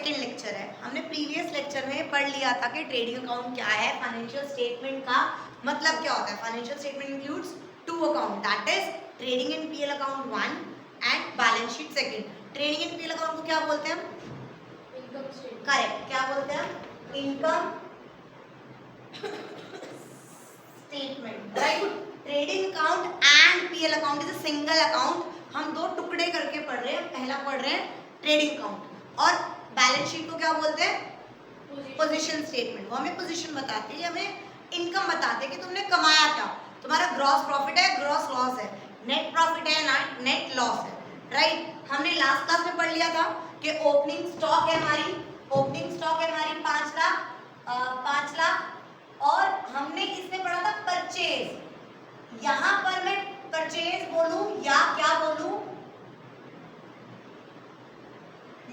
Second lecture है। हमने previous lecture में पढ़ लिया था कि ट्रेडिंग अकाउंट क्या है, फाइनेंशियल स्टेटमेंट का मतलब क्या होता है। Financial statement includes two account, that is trading and PL account 1 and balance sheet 2। Trading and PL account को क्या बोलते हैं हम? Income statement. करेक्ट, क्या बोलते हैं? Income statement, right. Trading account and PL account is a single account. हम दो टुकड़े करके पढ़ रहे हैं। पहला पढ़ रहे हैं ट्रेडिंग अकाउंट और बैलेंस शीट को क्या बोलते हैं? Position statement. वो हमें पोजीशन बताती है, हमें इनकम बताते हैं कि तुमने कमाया क्या। तुम्हारा ग्रॉस प्रॉफिट है, ग्रॉस लॉस है, नेट प्रॉफिट है, नेट लॉस है, राइट। हमने लास्ट क्लास में पढ़ लिया था कि ओपनिंग स्टॉक है हमारी, ओपनिंग स्टॉक है हमारी 5 लाख, 5 लाख। और हमने इसमें पढ़ा था परचेज। यहां पर मैं परचेज बोलूं या क्या बोलूं?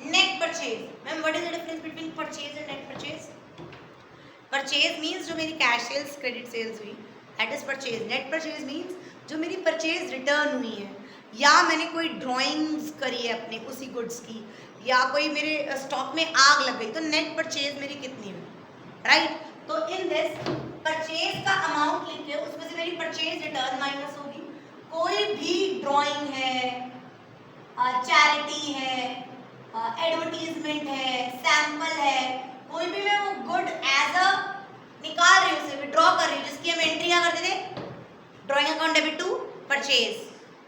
Net purchase. Ma'am what is the difference between purchase and net purchase? Purchase means जो मेरी कैश सेल्स क्रेडिट सेल्स हुई, that is purchase. Net purchase means जो मेरी परचेज रिटर्न हुई है या मैंने कोई ड्राइंग्स करी है अपने उसी गुड्स की, या कोई मेरे स्टॉक में आग लग गई, तो नेट परचेज मेरी कितनी हुई, राइट। तो इन दिस परचेज का अमाउंट लिख के उसमें से मेरी परचेज रिटर्न माइनस होगी। कोई भी ड्राइंग है, चैरिटी है, एडवर्टीजमेंट है, सैंपल है, कोई भी मैं वो गुड एज अ निकाल रही हूँ, उसे विड्रॉ कर रही हूँ, जिसकी हम एंट्री क्या करते थे? Drawing account debit to purchase,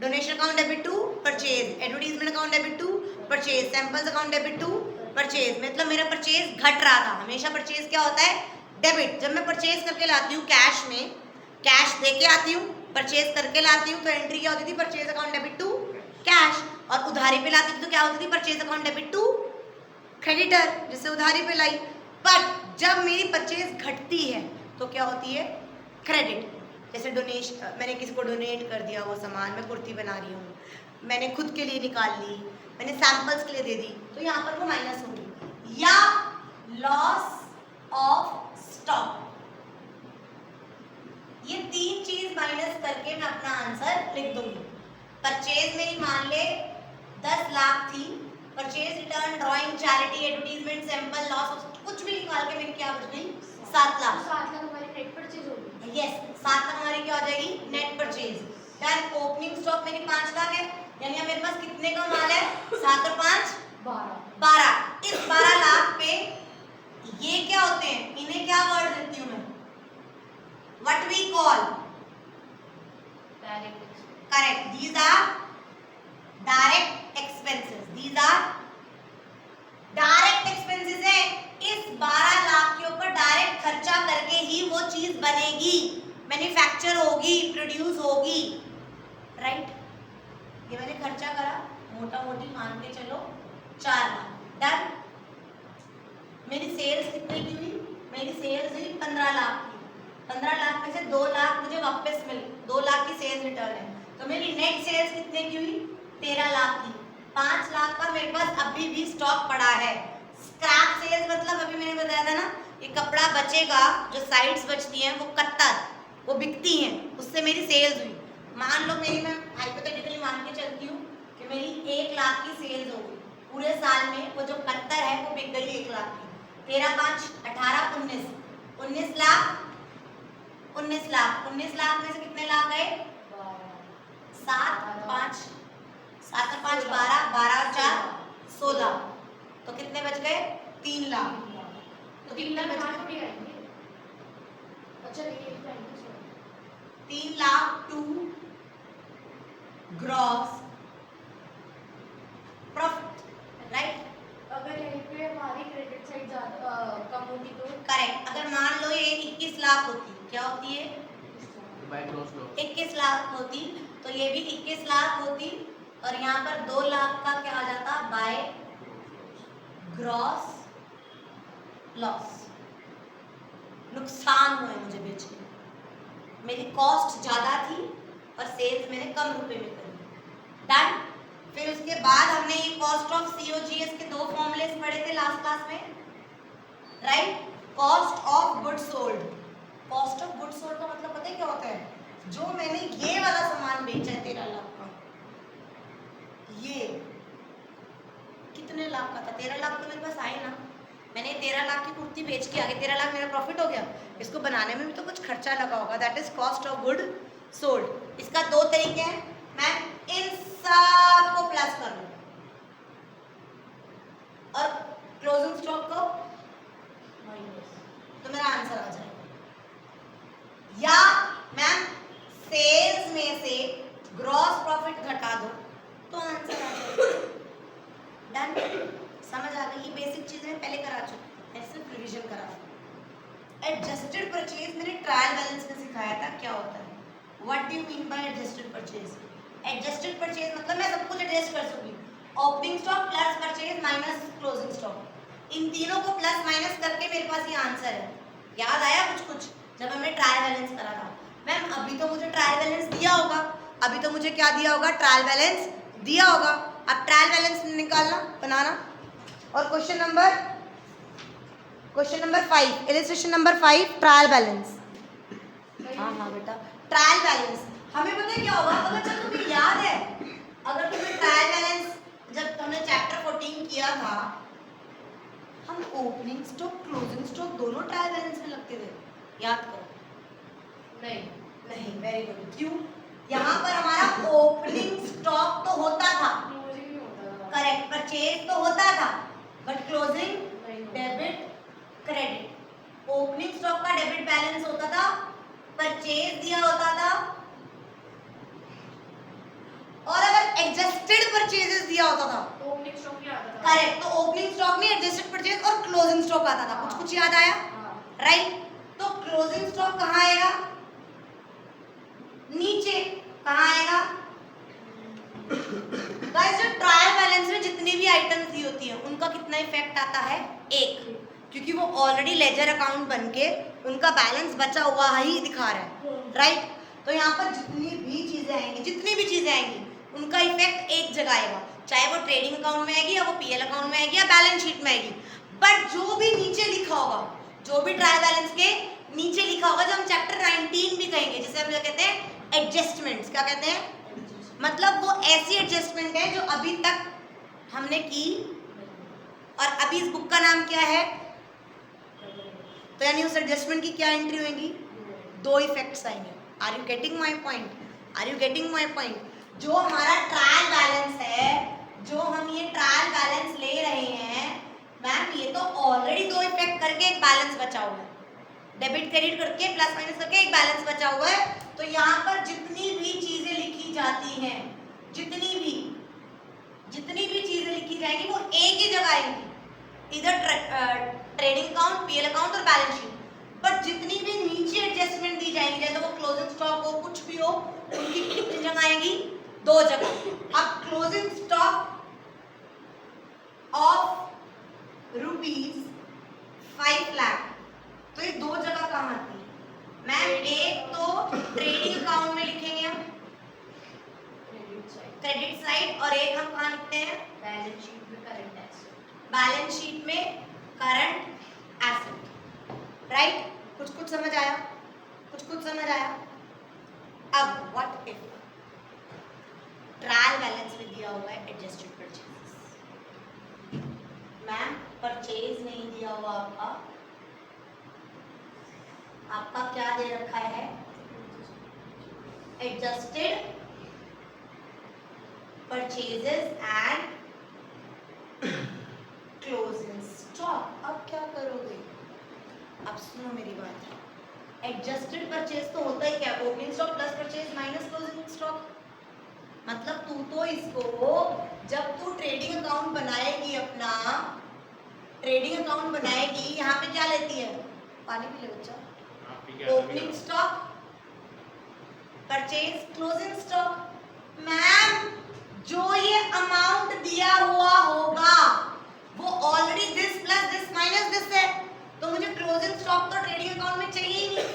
donation account debit to purchase, advertisement account debit to purchase, samples account debit to purchase. मतलब मेरा परचेज घट रहा था। हमेशा परचेज क्या होता है? डेबिट। जब मैं परचेज करके लाती हूँ कैश में, कैश दे के आती हूँ, परचेज करके लाती हूँ, तो एंट्री क्या होती थी? Purchase account debit to cash. और उधारी पे लाती थी तो क्या होती थी? Purchase account debit to creditor, जिससे उधारी पे लाई। बट जब मेरी परचेज घटती है तो क्या होती है? क्रेडिट। जैसे डोनेशन, मैंने किसी को डोनेट कर दिया वो सामान, मैं कुर्ती बना रही हूँ, मैंने खुद के लिए निकाल ली, मैंने सैंपल्स के लिए दे दी, तो यहाँ पर वो माइनस होगी। या लॉस ऑफ स्टॉक, ये तीन चीज माइनस करके मैं अपना आंसर लिख दूंगी। परचेज मेरी मान ले 10 लाख थी, purchase return drawing charity advertisement sample loss कुछ भी निकाल के मेरी क्या बच गई? 7 लाख। 7 लाख हमारी नेट परचेज होगी। यस, 7 लाख हमारी क्या हो जाएगी? Net purchase. Then opening stock मेरी 5 लाख है, यानी मेरे पास कितने का माल है? 7 और 5 12। इस 12 लाख पे ये क्या होते हैं? इन्हें क्या वर्ड देती हूँ मैं? What we call direct. Correct, these are direct expenses. These are direct expenses है। इस 12 लाख के ऊपर डायरेक्ट खर्चा करके ही वो चीज बनेगी, मैन्युफैक्चर होगी, प्रोड्यूस होगी, राइट। ये मैंने खर्चा करा, मोटा मोटी मान के चलो 4 लाख। डन। मेरी सेल्स कितने की हुई? मेरी सेल्स हुई 15 लाख की। 15 लाख में से 2 लाख मुझे वापस मिल, 2 लाख की सेल्स रिटर्न है, तो मेरी नेट सेल्स कितने की हुई? 13 लाख की। 5 लाख का मेरे पास अभी भी स्टॉक पड़ा है। स्क्रैप सेल्स मतलब अभी मैंने बताया था ना, ये कपड़ा बचेगा, जो साइड्स बचती हैं वो कत्तर, वो बिकती हैं, उससे मेरी सेल्स हुई। मान लो मेरी, मैं हाइपोथेटिकली मान के चलती हूँ कि मेरी 1 लाख की सेल्स होगी पूरे साल में, वो जो कत्तर है वो बिक गई 1 लाख की। 13 5 18 19 19 लाख। 19 लाख, 19 लाख में से कितने लाख गए? 7 5 7 और 5 12, 12 और 4 16, तो कितने बच गए? 3 लाख। तो कितने बच गए? अच्छा 3 lakh to gross profit, right. अगर यहीं पे हमारी क्रेडिट साइड ज्यादा कम होती तो? करेक्ट। अगर मान लो ये 21 लाख होती, क्या होती है? 21 लाख होती, तो ये भी 21 लाख होती, और यहाँ पर 2 लाख का क्या आ जाता? By gross loss. नुकसान हुए मुझे बेचने में, मेरी कॉस्ट ज्यादा थी और सेल्स मैंने कम रुपए में करी। डन। फिर उसके बाद हमने ये कॉस्ट ऑफ सीओजीएस के 2 फॉर्मूलेस पढ़े थे लास्ट क्लास में, right. Cost of good sold. Cost of good sold का मतलब पता है क्या होता है? जो मैंने ये वाला सामान बेचा है 13 लाख का, ये कितने लाख का था? 13 लाख तो मेरे पास आ है ना, मैंने 13 लाख की कुर्ती बेच के आगे 13 लाख मेरा प्रॉफिट हो गया, इसको बनाने में भी तो कुछ खर्चा लगा होगा, that is cost of good sold. इसका दो तरीके हैं, मैं इन सब को प्लस कर लूं और क्लोजिंग स्टॉक को माइनस, तो मेरा आंसर आ जाएगा। या मैम सेल्स में से ग्रॉस प्रॉफिट घटा दो तो आंसर आ जाएगा। डन, समझ आ गई? ये बेसिक चीजें मैं पहले करा चुकी, मैं सिर्फ रिवीजन करा। एडजस्टेड परचेज मैंने ट्रायल बैलेंस में सिखाया था क्या होता है। What do you mean by adjusted purchase? Adjusted purchase मतलब मैं सब कुछ एडजस्ट कर सकूंगी, opening stock plus purchase minus closing stock, इन तीनों को प्लस माइनस करके मेरे पास ये आंसर है। याद आया कुछ कुछ जब हमने ट्रायल बैलेंस करा था? मैम अभी तो मुझे ट्रायल बैलेंस दिया होगा, अभी तो मुझे क्या दिया होगा? ट्रायल बैलेंस दिया होगा। अब ट्रायल बैलेंस निकालना, बनाना। और question number 5, illustration number 5, trial balance. हाँ बेटा, ट्रायल बैलेंस हमें पता है क्या होगा, अगर जब तुम्हें याद है, अगर तुम्हें ट्रायल बैलेंस जब हमने चैप्टर 14 किया था, हम ओपनिंग स्टॉक क्लोजिंग स्टॉक दोनों ट्रायल बैलेंस में लगते थे, याद करो। नहीं, वेरी गुड। क्यों? यहाँ पर हमारा ओपनिंग स्टॉक तो होता था, करेक्ट, परचेज तो होता था, but closing debit credit. Opening stock का डेबिट बैलेंस होता था, परचेज दिया होता था, और अगर एडजस्टेड परचेजेस दिया होता था तो ओपनिंग स्टॉक ही आता था। करेक्ट, तो ओपनिंग स्टॉक में एडजस्टेड परचेज और क्लोजिंग स्टॉक आता था। कुछ याद आया? राइट। तो क्लोजिंग स्टॉक कहाँ आएगा? नीचे। कहाँ आएगा? गाइस, जो ट्रायल बैलेंस में जितनी भी आइटम्स दी होती हैं उनका कितना इफेक्ट आता है? 1, क्योंकि वो ऑलरेडी लेजर अकाउंट बनके उनका बैलेंस बचा हुआ ही दिखा रहा है, राइट। तो यहाँ पर जितनी भी चीजें आएंगी उनका इफेक्ट एक जगह आएगा, चाहे वो ट्रेडिंग अकाउंट में आएगी या वो पीएल अकाउंट में आएगी या बैलेंस शीट में आएगी। बट जो भी नीचे लिखा होगा, जो भी ट्रायल बैलेंस के नीचे लिखा होगा, जो हम चैप्टर 19 भी कहेंगे, जिसे हम क्या कहते हैं? एडजस्टमेंट्स। क्या कहते हैं? मतलब वो ऐसी एडजस्टमेंट है जो अभी तक हमने की, और अभी इस बुक का नाम क्या है? तो यानी उस एडजस्टमेंट की क्या एंट्री होगी? 2 इफेक्ट्स आएंगे। Are you getting my point? जो हमारा ट्रायल बैलेंस है, जो हम ये ट्रायल बैलेंस ले रहे हैं, मैम ये तो ऑलरेडी 2 इफेक्ट करके एक बैलेंस बचा हुआ है, डेबिट क्रेडिट करके प्लस माइनस करके एक बैलेंस बचा हुआ है। तो यहाँ पर जितनी भी चीजें लिखी जाती हैं, जितनी भी चीजें लिखी जाएंगी वो एक ही जगह आएंगी, इधर ट्रेडिंग अकाउंट, पीएल अकाउंट और बैलेंस शीट। बट जितनी भी नीचे एडजस्टमेंट दी जाएंगी, चाहे तो वो क्लोजिंग स्टॉक हो, कुछ भी हो, उनकी कितनी जगह आएंगी? 2 जगह। अब क्लोजिंग स्टॉक ऑफ ₹5 लाख, तो ये 2 जगह कहाँ आती है? मैम एक तो ट्रेडिंग अकाउंट में लिखेंगे हम, क्रेडिट साइड, और एक हम कहाँ लिखते हैं? बैलेंस शीट में करंट एसेट। बैलेंस शीट में करंट एसेट, राइट। कुछ समझ आया? अब व्हाट इफ ट्रायल बैलेंस में दिया हुआ है एडजस्टेड परचेज, मैम परचेज नहीं दिया हुआ, आपका क्या दे रखा है? Adjusted purchases and closing stock. अब क्या करोगे? अब सुनो मेरी बात, एडजस्टेड परचेज तो होता ही क्या? Opening stock plus purchase minus closing stock. मतलब तू तो इसको जब तू ट्रेडिंग अकाउंट बनाएगी, अपना ट्रेडिंग अकाउंट बनाएगी, यहाँ पे क्या लेती है? पानी पी ले बच्चा। Opening stock, purchase, closing stock. Ma'am जो ये अमाउंट दिया हुआ होगा वो already this plus this minus this है, तो मुझे क्लोजिंग स्टॉक तो ट्रेडिंग अकाउंट में चाहिए ही नहीं।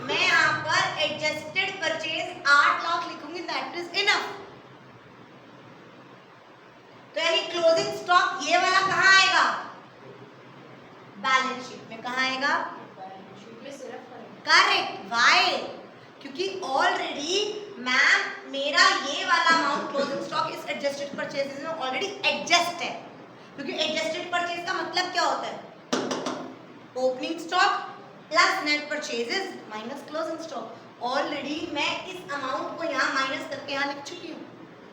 मैं यहाँ पर एडजस्टेड परचेज 8 लाख लिखूंगी, दैट इज इनफ। तो यानी क्लोजिंग स्टॉक ये वाला कहाँ आएगा? बैलेंस शीट में। कहाँ आएगा? बैलेंस शीट में सिर्फ करेक्ट। वाई? क्योंकि ऑलरेडी मैम मेरा ये वाला अमाउंट क्लोजिंग स्टॉक इस एडजस्टेड परचेजेस में ऑलरेडी एडजस्ट है, क्योंकि एडजस्टेड परचेज का मतलब क्या क्या होता है? Opening stock plus net purchases minus closing stock. Already मैं इस अमाउंट को यहाँ माइनस करके यहाँ लिख चुकी हूँ,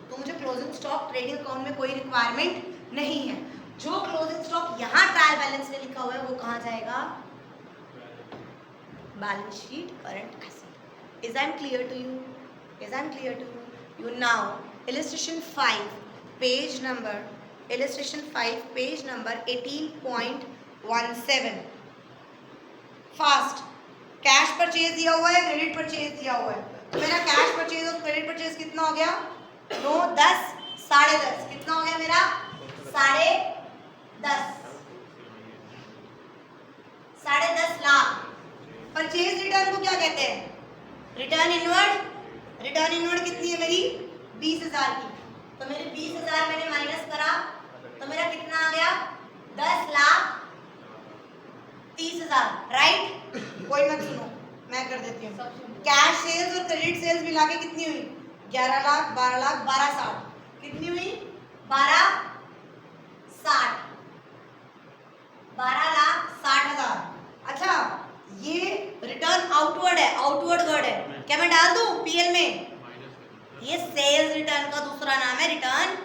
तो मुझे क्लोजिंग स्टॉक ट्रेडिंग अकाउंट में कोई रिक्वायरमेंट नहीं है। जो क्लोजिंग स्टॉक यहाँ ट्रायल बैलेंस में लिखा हुआ है वो कहाँ जाएगा? Balance sheet current asset. Is I am clear to you? Is I am clear to you? Now illustration 5 page number 18.17। Fast. Cash purchase दिया हुआ है, क्रेडिट परचेज दिया हुआ है, तो मेरा कैश परचेज और क्रेडिट परचेज कितना हो गया? 9, 10, 10.5। कितना हो गया मेरा? 10.5 लाख। परचेज रिटर्न को क्या कहते हैं? Return inward. रिटर्न इनवर्ड कितनी है मेरी? 20,000 की। तो मेरे 20,000 मैंने माइनस करा तो मेरा कितना आ गया? 10,30,000। राइट? कोई मत सुनो, मैं कर देती हूँ। कैश सेल्स और क्रेडिट सेल्स मिला के कितनी हुई? 11 लाख, 12 लाख, 12,60। कितनी हुई? 12,60। 12,60,000। अच्छा, ये रिटर्न आउटवर्ड है, आउटवर्ड वर्ड है, क्या मैं डाल दूं पीएल में? ये सेल्स रिटर्न का दूसरा नाम है return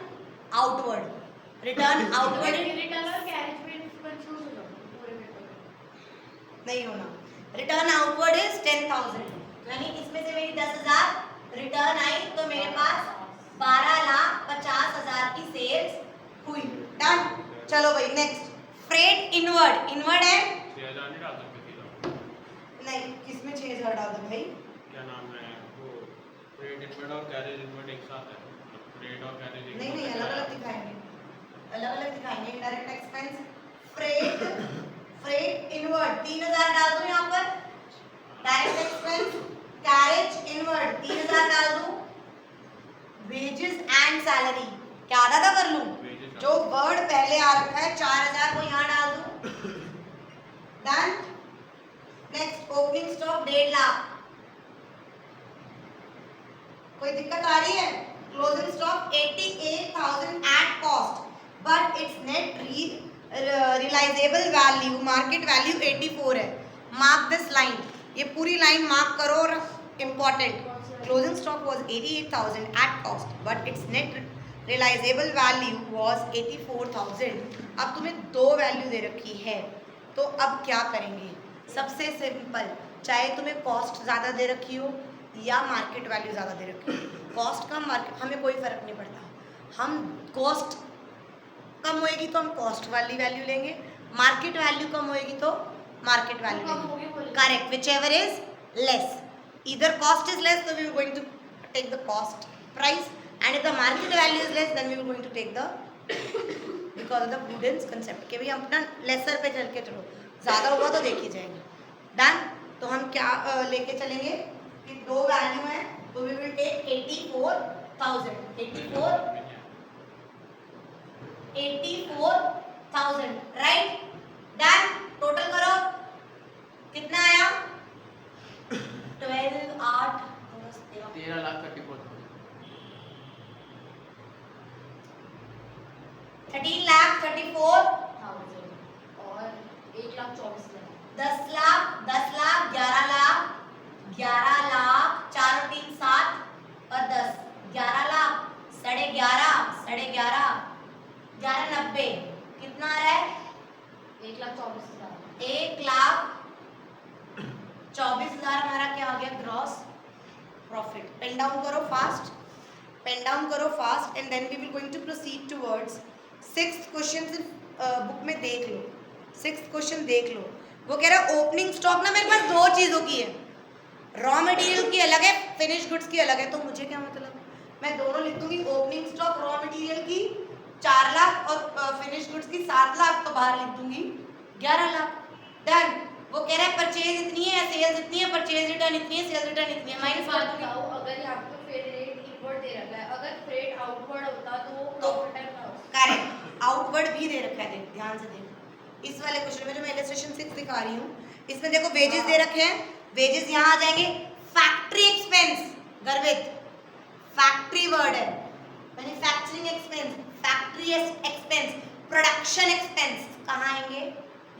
outward. Return outward return और कैरेज में कंफ्यूज हो जाओ पूरे पेपर नहीं होना। रिटर्न आउटवर्ड इज 10,000, यानी इसमें से मेरी 10,000 रिटर्न आई तो मेरे पास 12,50,000 की सेल्स हुई। डन। चलो भाई नेक्स्ट। Freight inward. इनवर्ड है 6,000 नहीं डाल सकते सीधा? नहीं, किसमें 6,000 डाल दूं भाई? क्या नाम है वो? फ्रेट इनवर्ड और कैरेज इनवर्ड एक साथ है, फ्रेट और कैरेज एक नहीं साथ नहीं, है। अलग अलग दिखाएंगे, अलग अलग दिखाएंगे। इनडायरेक्ट एक्सपेंस फ्रेट इनवर्ड 3,000 डाल दूं यहाँ पर। डायरेक्ट एक्सपेंस कैरेज इनवर्ड 3,000 डाल दूं। वेजेस एंड सैलरी क्या आधा आधा कर लूं? जो वर्ड पहले आ रखा है 4,000 को यहाँ डाल दूं। Done. Next opening stock 1.5 lakh. कोई दिक्कत आ रही है? Closing stock 88,000 at cost but it's net realisable value market value 84 है। मार्क दिस लाइन, ये पूरी लाइन मार्क करो और important. Closing stock was 88,000 at cost but it's net realisable value was 84,000। अब तुम्हें दो वैल्यू दे रखी है, तो अब क्या करेंगे? सबसे सिंपल, चाहे तुम्हें कॉस्ट ज़्यादा दे रखी हो या मार्केट वैल्यू ज़्यादा दे रखी हो, कॉस्ट कम मार्केट हमें कोई फ़र्क नहीं पड़ता। हम कॉस्ट कम होएगी तो हम कॉस्ट वाली वैल्यू लेंगे, मार्केट वैल्यू कम होएगी तो मार्केट वैल्यू लेंगे। Correct, which ever is less. Either cost is less, so we are going to take the cost price, and if the market value is less, then we are going to take the because of the prudence concept कि भाई हम अपना lesser पे चल के चलो, ज़्यादा होगा तो देख ही जाएंगे। डन। तो हम क्या लेके चलेंगे कि दो वैल्यू हैं, तो we will take 84,000 right. Done. Total करो कितना आया? 12, 8, 13,34,000। 13,34,000 और 1,24,000 10 लाख 11 लाख 11 लाख 4 और 3 7 और 10 11 लाख 11.5 11.90 कितना आ रहा है? 1,24,000 1,24,000 हमारा क्या आ गया? Gross profit. पेन डाउन करो fast, and then we will going to proceed towards 6th question. Book में देख लो, 6th क्वेश्चन देख लो। वो कह रहा है ओपनिंग स्टॉक ना मेरे पास दो चीज़ों की है, रॉ मटेरियल की अलग है, फिनिश गुड्स की अलग है। तो मुझे क्या मतलब, मैं दोनों लिख दूंगी। ओपनिंग स्टॉक रॉ मटेरियल की 4 लाख और फिनिश गुड्स की 7 लाख, तो बाहर लिख दूंगी 11 लाख। डन। वो कह रहा है परचेज इतनी है, सेल्स इतनी है, परचेज रिटर्न इतनी है, सेल्स रिटर्न इतनी है, माइनस कर दूंगी। बताओ, अगर यहाँ पे फ्रेट इनवर्ड दे रखा है, अगर फ्रेट आउटवर्ड होता तो प्रॉफिट ना हो। करेक्ट, आउटवर्ड भी दे रखा है। देख ध्यान से देखो, इस वाले क्वेश्चन में जो मैं इलस्ट्रेशन 6 दिखा रही हूँ, इसमें देखो वेजेस दे रखे हैं, वेजेस यहाँ आ जाएंगे। फैक्ट्री एक्सपेंस, गर्वित फैक्ट्री वर्ड है, manufacturing expense, factory expense, production expense कहाँ आएंगे?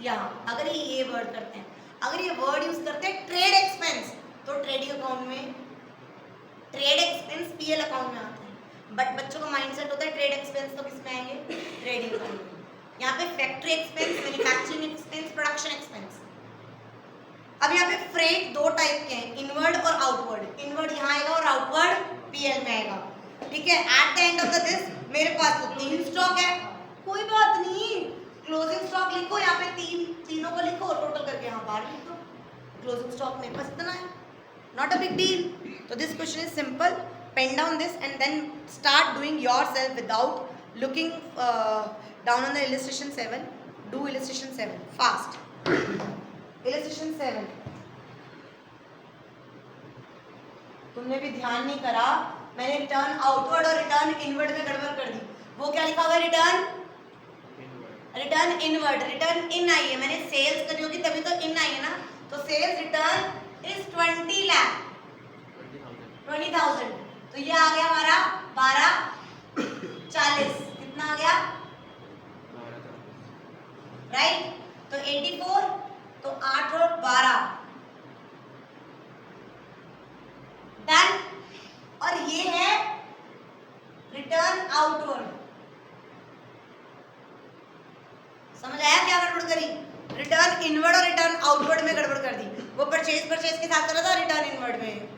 यहाँ अगर ये वर्ड करते हैं, अगर ये वर्ड यूज करते हैं ट्रेड एक्सपेंस, तो ट्रेडिंग अकाउंट में ट्रेड एक्सपेंस पीएल अकाउंट में आते हैं। बट बच्चों का माइंडसेट होता है ट्रेड एक्सपेंस तो किस में आएंगे, ट्रेडिंग अकाउंट में। यहाँ पे factory expense, manufacturing expense, production expense. अब यहाँ पे फ्रेट दो टाइप के हैं, इनवर्ड और आउटवर्ड। इनवर्ड यहाँ आएगा और आउटवर्ड पीएल में आएगा, ठीक है। At the end of the this मेरे पास तो 3 स्टॉक है, कोई बात नहीं, क्लोजिंग स्टॉक लिखो यहाँ पे, तीनों को लिखो, टोटल करके यहाँ बाहर लिख दो। क्लोजिंग स्टॉक मेरे पास इतना है, नॉट अ बिग डील। तो this question is simple, pen down this and then start doing yourself without looking down on the illustration 7. Do illustration 7 fast. Illustration 7 तुमने भी ध्यान नहीं करा, मैंने रिटर्न आउटवर्ड और रिटर्न इनवर्ड में गड़बड़ कर दी। वो क्या लिखा हुआ है, रिटर्न इनवर्ड, रिटर्न इन आई है, मैंने सेल्स करनी होगी तभी तो इन आई है ना। तो सेल्स रिटर्न इज 20 लाख, 20,000। तो ये आ गया हमारा 1240, कितना आ गया, राइट। तो 84, तो 8 और 12 डन। और ये है रिटर्न आउटवर्ड। समझ आया क्या गड़बड़ करी, रिटर्न इनवर्ड और रिटर्न आउटवर्ड में गड़बड़ कर दी। वो परचेज के साथ कर रहा था, रिटर्न इनवर्ड में,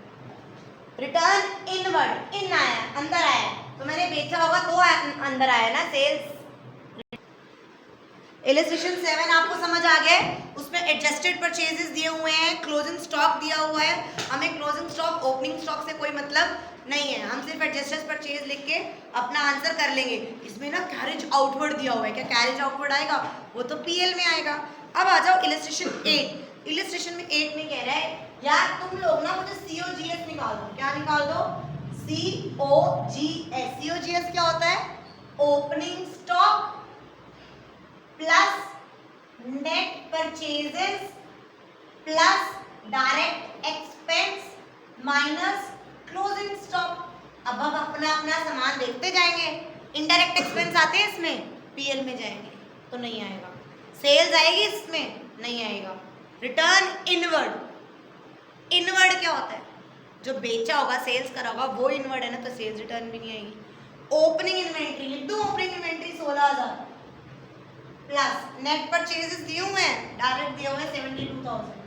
रिटर्न इनवर्ड इन आया, अंदर आया, तो मैंने बेचा होगा तो अंदर आया ना सेल्स। इलस्ट्रेशन 7 आपको समझ आ गया, उसमें एडजस्टेड परचेजेस दिए हुए हैं, क्लोजिंग स्टॉक दिया हुआ है। हमें क्लोजिंग स्टॉक ओपनिंग स्टॉक से कोई मतलब नहीं है, हम सिर्फ एडजस्टेड परचेज लिख के अपना आंसर कर लेंगे। इसमें ना कैरेज आउटवर्ड दिया हुआ है, क्या कैरेज आउटवर्ड आएगा, वो तो पीएल में आएगा। अब आ जाओ इलस्ट्रेशन 8। इलस्ट्रेशन में 8 में कह रहा है यार तुम लोग ना मुझे COGS निकाल दो। क्या निकाल दो, COGS। COGS क्या होता है, opening stock plus net purchases plus direct expense minus closing stock. अब हम अपना अपना सामान देखते जाएंगे, इनडायरेक्ट एक्सपेंस आते हैं इसमें, पीएल में जाएंगे तो नहीं आएगा, सेल्स आएगी इसमें नहीं आएगा। रिटर्न इनवर्ड, इनवर्ड क्या होता है, जो बेचा होगा सेल्स करा होगा वो इनवर्ड है ना, तो सेल्स रिटर्न भी नहीं आएगी। ओपनिंग इन्वेंट्री लिख दो, opening inventory 16,000 plus net purchases दिए हुए हैं, डायरेक्ट दिए हुए हैं 72,000।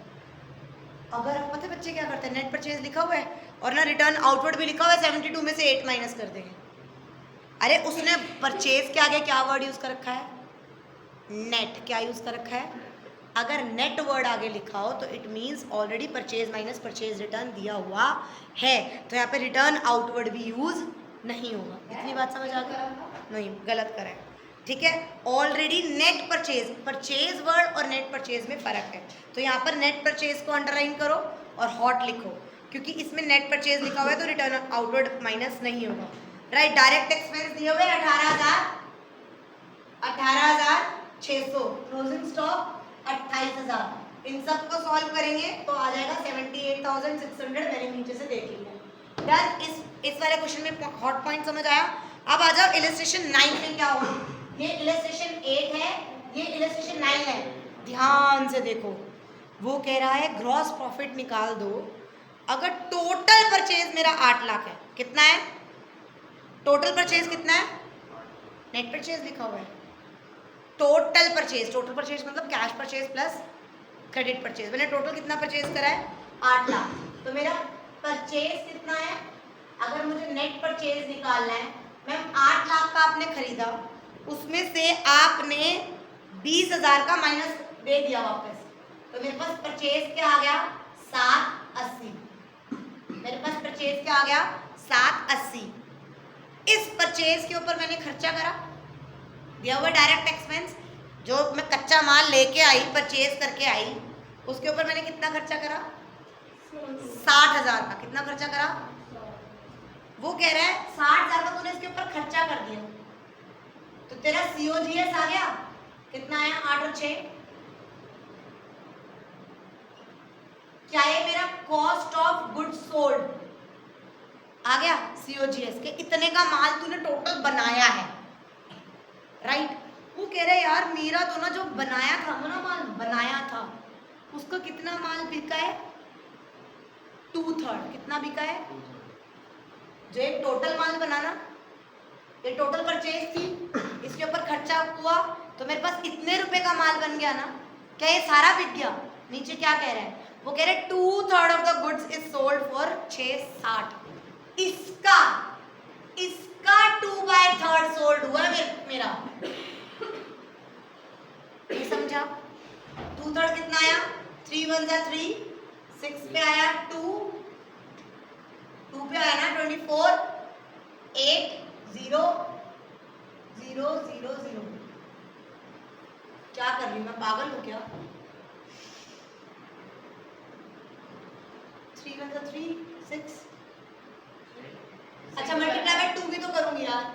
अगर पता है बच्चे क्या करते हैं, नेट परचेज लिखा हुआ है और ना रिटर्न आउटवर्ड भी लिखा हुआ है, 72 में से 8 माइनस कर देंगे। अरे उसने परचेज के आगे क्या वर्ड यूज कर रखा है, नेट। क्या यूज कर रखा है, अगर नेट वर्ड आगे लिखा हो तो it means already purchase minus purchase return दिया हुआ है, तो यहाँ पे रिटर्न आउटवर्ड भी यूज नहीं होगा। इतनी बात समझ आ गई, नहीं गलत करें, ठीक है। Already net purchase, purchase word और नेट परचेज में फर्क है, तो यहाँ पर नेट परचेज को अंडरलाइन करो और हॉट लिखो, क्योंकि इसमें नेट परचेज लिखा हुआ है तो रिटर्न आउटवर्ड माइनस नहीं होगा, राइट। डायरेक्ट एक्सपेंस दिए हुए 18,600, क्लोजिंग स्टॉक 28,000। इन सब को सॉल्व करेंगे तो आ जाएगा 78,600, मैंने नीचे से देख लिया। डन। इस वाले क्वेश्चन में हॉट पॉइंट समझ आया। अब आ जाओ इलस्ट्रेशन 9 में क्या होगा, ये इलस्ट्रेशन 8 है, ये इलस्ट्रेशन 9 है। ध्यान से देखो, वो कह रहा है ग्रॉस प्रॉफिट निकाल दो अगर टोटल परचेज मेरा 8 लाख है। कितना है टोटल परचेज, कितना है, नेट परचेज लिखा हुआ है, टोटल परचेज। टोटल परचेज मतलब cash purchase plus credit purchase. मैंने टोटल कितना परचेज करा है, 8 लाख। तो मेरा परचेज कितना है, अगर मुझे नेट परचेज निकालना है, मैम 8 लाख का आपने खरीदा, उसमें से आपने 20,000 का माइनस दे दिया वापस, तो मेरे पास परचेज क्या आ गया, 780। मेरे पास परचेज क्या आ गया, 780। इस परचेज के ऊपर मैंने खर्चा करा, दिया हुआ डायरेक्ट एक्सपेंस, जो मैं कच्चा माल लेके आई, परचेज करके आई, उसके ऊपर मैंने कितना खर्चा करा, 60,000 का। कितना खर्चा करा, वो कह रहा है 60,000 का तूने इसके ऊपर खर्चा कर दिया, तो तेरा COGS आ गया, कितना आया, 8 और 6। क्या ये मेरा कॉस्ट ऑफ गुड्स सोल्ड आ गया, COGS के इतने का माल तूने टोटल बनाया है, राइट। वो कह रहे यार मेरा तो ना जो बनाया था ना माल उसका कितना माल बिका है? 2/3। कितना बिका है? जो एक टोटल माल बनाना, ये टोटल परचेज थी, इसके ऊपर खर्चा हुआ तो मेरे पास इतने रुपए का माल बन गया ना। क्या ये सारा बिक गया? नीचे क्या कह रहे हैं? वो कह रहे 2/3 of the goods is sold for 660। इसका 2/3 सोल्ड हुआ है मेरा। ये समझा? 2/3 कितना आया? 3 1 जा 3, 6 पे आया 2 पे आया ना 24, 8 0 0 0 0। क्या कर रही हूँ मैं? पागल हूँ क्या? 3 1 जा 3 6। अच्छा मल्टीप्लाई बाय 2 भी तो करूंगी यार।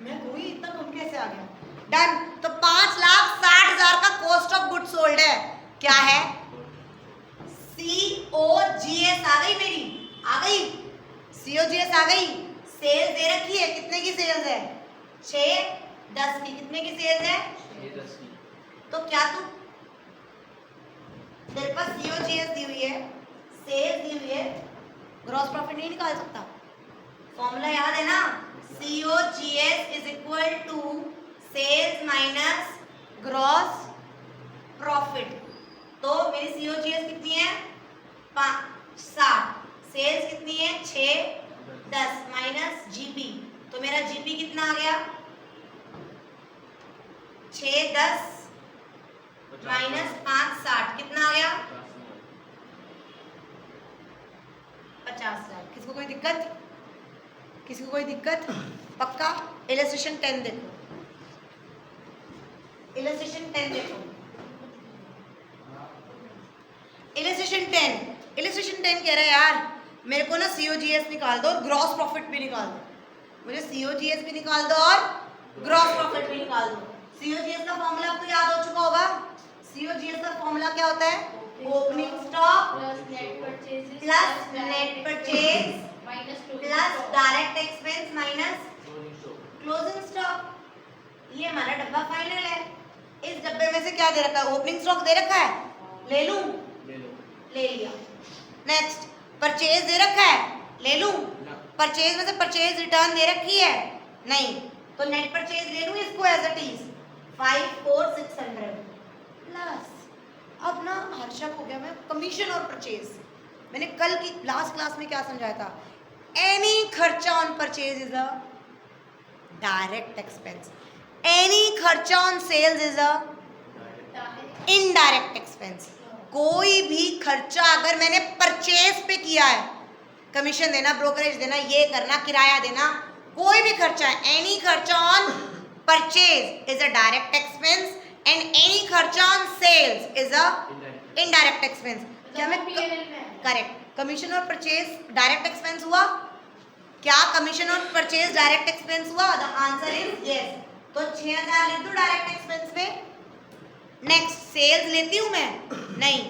मैं हुई इतना कम कैसे आ गया? डन। तो 5,60,000 का कॉस्ट ऑफ गुड सोल्ड है। क्या है? COGS आ गई मेरी, आ गई। COGS आ गई। सेल्स दे रखी है, कितने की सेल्स है? 6 10 की। कितने की सेल्स है? 6 10 की। तो क्या तू तेरे पास COGS दी हुई है, सेल्स दी हुई है, ग्रॉस प्रॉफिट नहीं निकाल सकता? फॉर्मूला याद है ना? COGS is equal to sales minus gross profit. तो मेरी COGS कितनी है? 60। सेल्स कितनी है? 6 10 माइनस GP। तो मेरा GP कितना आ गया? 6 10 माइनस 5 60। कितना आ गया? 50,000। किसको कोई दिक्कत? किसी को कोई दिक्कत? पक्का? इलस्ट्रेशन 10 देखो, इलस्ट्रेशन 10 देखो, इलस्ट्रेशन 10। इलस्ट्रेशन 10 कह रहा है यार मेरे को ना COGS निकाल दो और ग्रॉस प्रॉफिट भी निकाल दो। मुझे COGS भी निकाल दो और ग्रॉस प्रॉफिट भी निकाल दो। COGS का फॉर्मूला आपको याद हो चुका होगा। COGS का फॉर्मूला क्या होता है? Opening stock plus net purchase plus direct expense minus closing stock. ये हमारा डब्बा फाइनल है। इस डब्बे में से क्या दे रखा है? ओपनिंग स्टॉक दे रखा है, ले लूं? ले लिया। नेक्स्ट, परचेज दे रखा है, ले लूं? परचेज में से परचेज रिटर्न दे रखी है, नहीं, तो नेट परचेज ले लूं इसको एज इट इज 54,600 प्लस। अब ना हर्षक हो गया मैं, कमीशन और परचेज। मैंने कल की लास्ट क्लास में क्या समझाया था? एनी खर्चा on purchase is a direct expense, any खर्चा on sales is a indirect expense. कोई भी खर्चा अगर मैंने परचेज पे किया है, कमीशन देना, ब्रोकरेज देना, ये करना, किराया देना, कोई भी खर्चा है, एनी खर्चा on purchase is a direct expense and any खर्चा on sales is a indirect expense. क्या मैं करेक्ट? कमीशन और परचेज डायरेक्ट एक्सपेंस हुआ क्या? कमीशन और परचेज डायरेक्ट एक्सपेंस हुआ? The answer is yes. तो 6,000 लिख दूं डायरेक्ट एक्सपेंस पे। नेक्स्ट, सेल्स लेती हूं मैं? नहीं।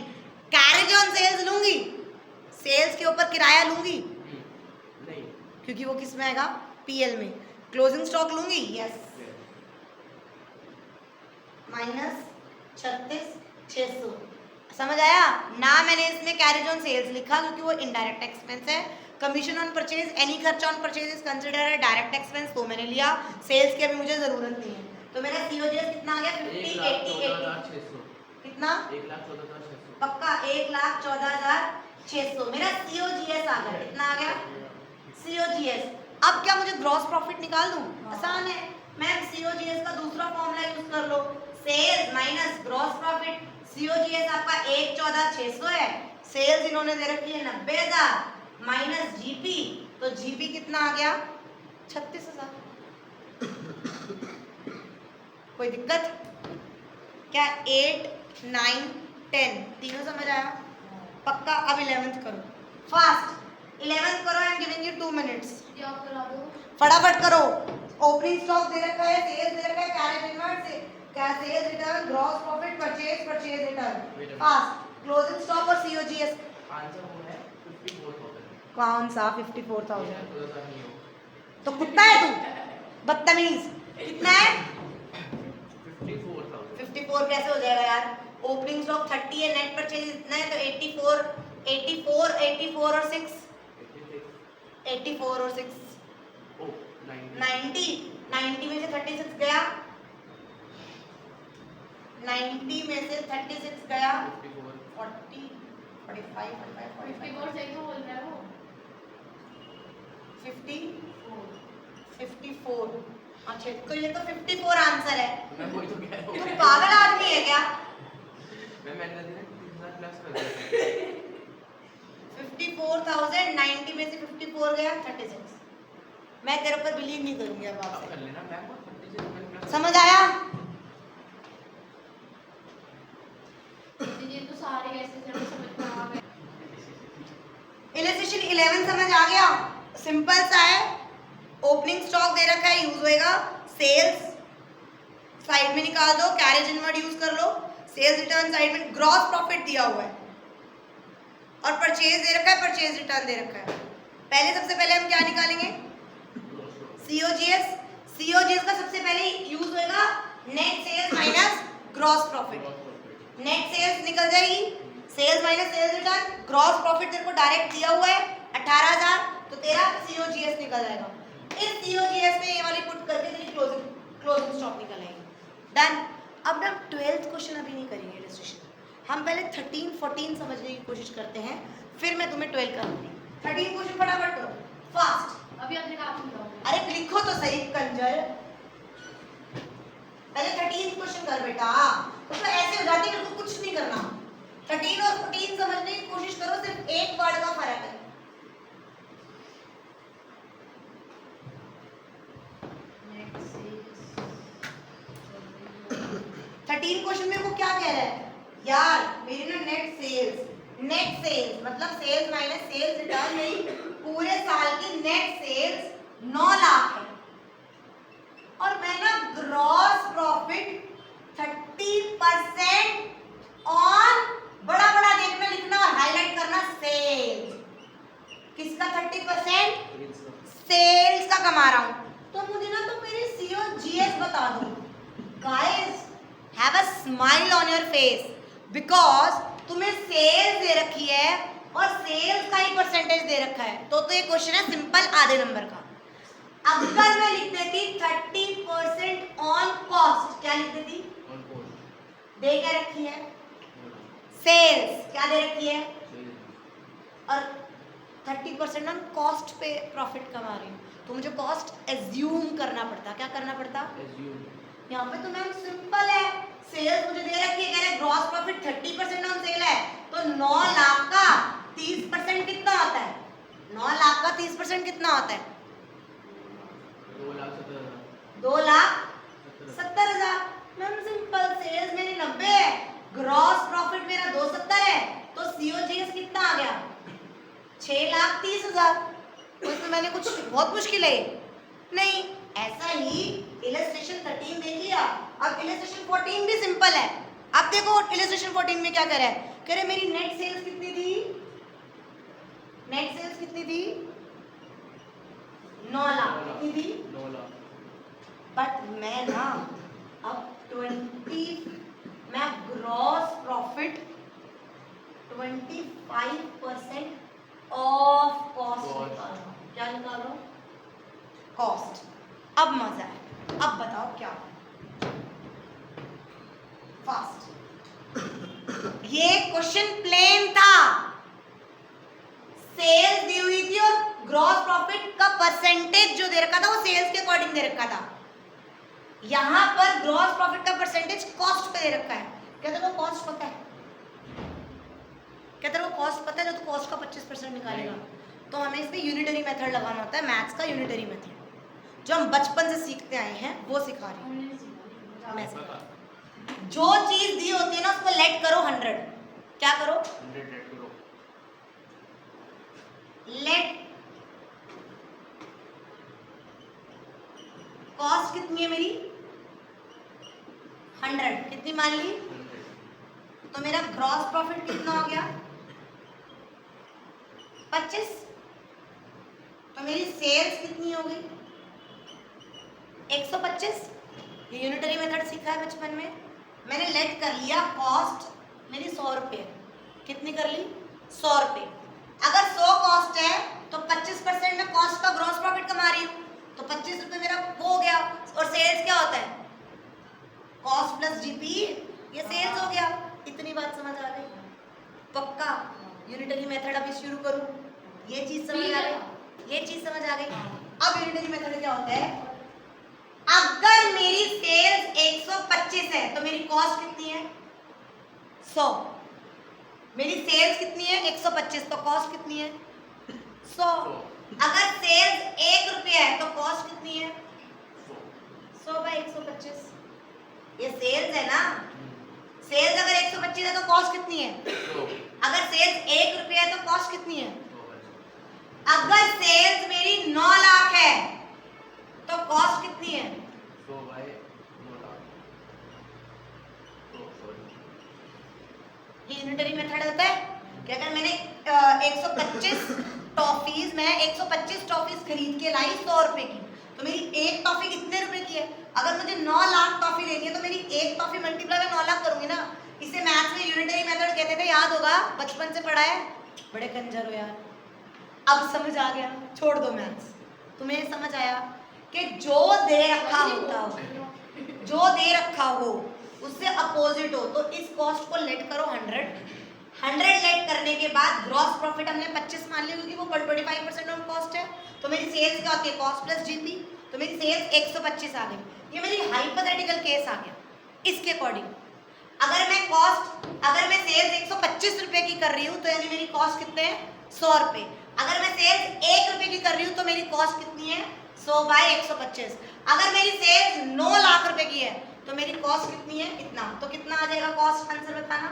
कैरेज ऑन सेल्स लूंगी? सेल्स के ऊपर किराया लूंगी? नहीं, क्योंकि वो किस में आएगा? PL में। क्लोजिंग स्टॉक लूंगी? यस। माइनस 36,600। समझ आया ना? मैंने इसमें कैरेज ऑन सेल्स लिखा क्योंकि वो इनडायरेक्ट एक्सपेंस है। कमीशन ऑन परचेज, एनी खर्चा on purchase is consider direct expense, तो मैंने लिया। सेल्स की अभी मुझे जरूरत नहीं है। तो मेरा COGS कितना आ गया? 50 80 80 कितना? 1,14,600 पक्का 1,14,600 मेरा COGS आ गया। कितना आ गया? COGS। अब क्या मुझे ग्रॉस प्रॉफिट निकाल दूं? आसान है मैम, COGS का दूसरा फॉर्मूला यूज कर लो, sales minus gross profit. COGS आपका 1,14,600 है, सेल्स इन्होंने दे रखी है 90,000 माइनस GP, तो GP कितना आ गया? 36,000। कोई दिक्कत? क्या 8 9 10 तीनों समझ आया? पक्का? अब 11th करो फास्ट। 11th करो, I am giving you 2 minutes. फटाफट करो। ओपनिंग स्टॉक दे रखा है, सेल्स दे रखा है, कैरेज इनवर्ट से क्या? Sales return, gross profit, purchase return, fast. Closing stock और COGS आंसर वो है 54,000। कौन सा 54,000? तो कुत्ता है तू, बदतमीज। कितना है? 54,000। 84 कैसे हो जाएगा यार? ओपनिंग स्टॉक 30 है, नेट परचेज इतना है, तो 84 और 6 84 और 6 90 90 में से 36 गया, 90 में से 36 गया 40 45 54 सही तो बोल रहा है वो 50 54। अच्छा तो ये तो 54 आंसर है। मैं वही तो कह रहा हूँ। तू पागल आदमी है क्या? मैंने 3,000 प्लस कर दिया 54,000 90 में से 54 गया 36। मैं तेरे ऊपर बिलीव नहीं करूंगी अब अब आपसे। कर लेना मैम को 36 प्लस समझ आया? ये तो सारे ऐसे जरूर समझ में आ गए। इलस्ट्रेशन 11 समझ आ गया? सिंपल सा है। ओपनिंग स्टॉक दे रखा है, यूज होएगा। सेल्स साइड में निकाल दो, कैरेज इनवर्ड यूज कर लो। सेल्स रिटर्न साइड में, ग्रॉस प्रॉफिट दिया हुआ है और परचेज दे रखा है, परचेज रिटर्न दे रखा है। पहले सबसे पहले हम क्या निकालेंगे? सीओजीएस। सीओजीएस का सबसे पहले यूज होएगा net sales minus gross profit. Net sales निकल जाएगी, sales minus sales return, gross profit तेरे को डायरेक्ट दिया हुआ है 18,000, तो तेरा सीओजीएस निकल जाएगा। इस सीओजीएस में ये वाली पुट करके तेरी क्लोजिंग स्टॉक निकल आएगी। डन। अब ना 12th क्वेश्चन अभी नहीं करेंगे इलस्ट्रेशन, हम पहले 13 14 समझने की कोशिश करते हैं, फिर मैं तुम्हें 12 कराऊंगी। 13 क्वेश्चन फटाफट करो, फास्ट। अभी अपने काम समझाऊंगी। अरे लिखो तो सही कंजर, पहले 13 क्वेश्चन कर बेटा। तो ऐसे हो जाती है, बिल्कुल कुछ नहीं करना। 13 और 14 समझने की कोशिश करो, सिर्फ एक वर्ड का फर्क है। नेट सेल्स 13 क्वेश्चन में वो क्या कह रहा है यार? मेरी ना नेट सेल्स मतलब सेल्स माइनस सेल्स रिटर्न, मेरी पूरे साल की नेट सेल्स 9 लाख है और मैं ना ग्रॉस प्रॉफिट 30% ऑन, बड़ा बड़ा देखना लिखना और हाईलाइट करना, सेल्स। किसका 30%? सेल्स का कमा रहा हूं। तो मुझे ना तो मेरी सीओजीएस बता दो। Guys have a smile on your face, because तुम्हें सेल्स दे रखी है और सेल्स का ही परसेंटेज दे रखा है। तो ये क्वेश्चन है सिंपल आधे नंबर का। अगर मैं लिख देती 30% ऑन कॉस्ट, क्या लिख देती? ऑन कोड दे क्या रखी है? सेल्स क्या दे रखी है? और 30% ऑन कॉस्ट पे प्रॉफिट कमा रही हूँ, तो मुझे कॉस्ट एज्यूम करना पड़ता। क्या करना पड़ता? एज्यूम। यहाँ पे तो मैम सिंपल है, सेल्स मुझे दे रखी है, कह रहे ग्रॉस प्रॉफिट 30% ऑन सेल है, तो 9 लाख का 30% कितना होता है? 9 लाख का 30% कितना होता है? 2,70,000। मैम सिंपल, सेल्स मेरी 90 है, ग्रॉस प्रॉफिट मेरा 270 है, तो सीओजीएस कितना आ गया? 6,30,000। तो इसमें मैंने कुछ बहुत मुश्किल है नहीं। ऐसा ही इलस्ट्रेशन 13 देख लिया, अब इलस्ट्रेशन 14 भी सिंपल है। अब देखो इलस्ट्रेशन 14 में क्या कर रहा है, कह रहे मेरी नेट सेल्स कितनी थी? नेट सेल्स कितनी थी? 9 लाख। कितनी थी? 9 लाख। बट मैं ना अब 20 मैं ग्रॉस प्रॉफिट 25% ऑफ कॉस्ट निकाल रहा हूं। क्या निकाल रहा हूं? कॉस्ट। अब मजा है, अब बताओ क्या? फास्ट। ये क्वेश्चन प्लेन था, सेल्स दी हुई थी और ग्रॉस प्रॉफिट का परसेंटेज जो दे रखा था वो सेल्स के अकॉर्डिंग दे रखा था। यहां पर ग्रॉस प्रॉफिट का परसेंटेज कॉस्ट पे दे रखा है। क्या तेरे को कॉस्ट पता है? क्या तेरे को कॉस्ट पता है? जो तू कॉस्ट का 25% निकालेगा, तो हमें इसमें यूनिटरी मेथड लगाना होता है, मैथ्स का यूनिटरी मेथड जो हम बचपन से सीखते आए हैं वो सिखा रही हूँ मैं। जो चीज दी होती है ना उसको लेट करो 100। क्या करो? 100 लेट करो। लेट कॉस्ट कितनी है मेरी? 100। कितनी मान ली? 100। तो मेरा ग्रॉस प्रॉफिट कितना हो गया? 25। तो मेरी सेल्स कितनी हो गई? 125। ये यूनिटरी मेथड सीखा है बचपन में, मैंने लेट कर लिया कॉस्ट मेरी 100 रुपये, कितनी कर ली 100 रुपये। अगर 100 कॉस्ट है तो 25% में कॉस्ट का ग्रॉस प्रॉफिट कमा रही हूँ, तो 25 रुपये मेरा वो हो गया। और सेल्स क्या होता है, कॉस्ट प्लस जीपी, ये सेल्स हो गया। इतनी बात समझ आ गई? पक्का यूनिटरी मेथड अभी शुरू करूँ? ये चीज समझ आ गई? ये चीज समझ आ गई? अब यूनिटरी मेथड क्या होता है, अगर मेरी सेल्स 125 है तो मेरी कॉस्ट कितनी है 100। मेरी सेल्स कितनी है 125, तो कॉस्ट कितनी है 100। अगर सेल्स 1 रुपया है तो कॉस्ट कितनी है 100 बाई 125। ये सेल्स है ना, सेल्स अगर 125 है तो कॉस्ट कितनी है, अगर सेल्स 1 रुपया है तो कॉस्ट कितनी है। अगर सेल्स मेरी 9 लाख है तो कॉस्ट कितनी है, 100 बाय 9 लाख। ये यूनिटरी मेथड होता है कि अगर मैंने 125 टॉफीज, मैं 125 टॉफीज खरीद के लाई 100 रुपए की, तो मेरी एक टॉफी कितने रुपए की है। अगर मुझे 9 लाख टॉफी लेनी है तो मेरी एक टॉफी मल्टीप्लाई में 9 लाख करूंगी ना। इसे मैथ्स में यूनिटरी मेथड कहते थे, याद होगा, बचपन से पढ़ा है। बड़े कंजर हो यार, अब समझ आ गया, छोड़ दो मैथ्स। तुम्हें समझ आया कि जो दे रखा होता हो, जो दे रखा हो उससे अपोजिट हो, तो इस कॉस्ट को लेट करो 100 लेट करने के बाद ग्रॉस प्रॉफिट हमने 25 मान लिया क्योंकि वो 25% ऑफ कॉस्ट है। तो मेरी सेल्स क्या होती है, कॉस्ट प्लस जीपी, तो मेरी सेल्स 125 आ गई। ये मेरी हाइपोथेटिकल केस आ गया। इसके अकॉर्डिंग अगर मैं सेल्स 125 रुपए की कर रही हूँ तो यानी मेरी कॉस्ट कितने है 100 रुपए। अगर मैं सेल्स 1 रुपए की कर रही हूँ तो मेरी कॉस्ट कितनी है 100 बाई 125। अगर मेरी सेल्स 9 लाख रुपए की है तो मेरी कॉस्ट कितनी है इतना। तो कितना आ जाएगा कॉस्ट, आंसर बताना।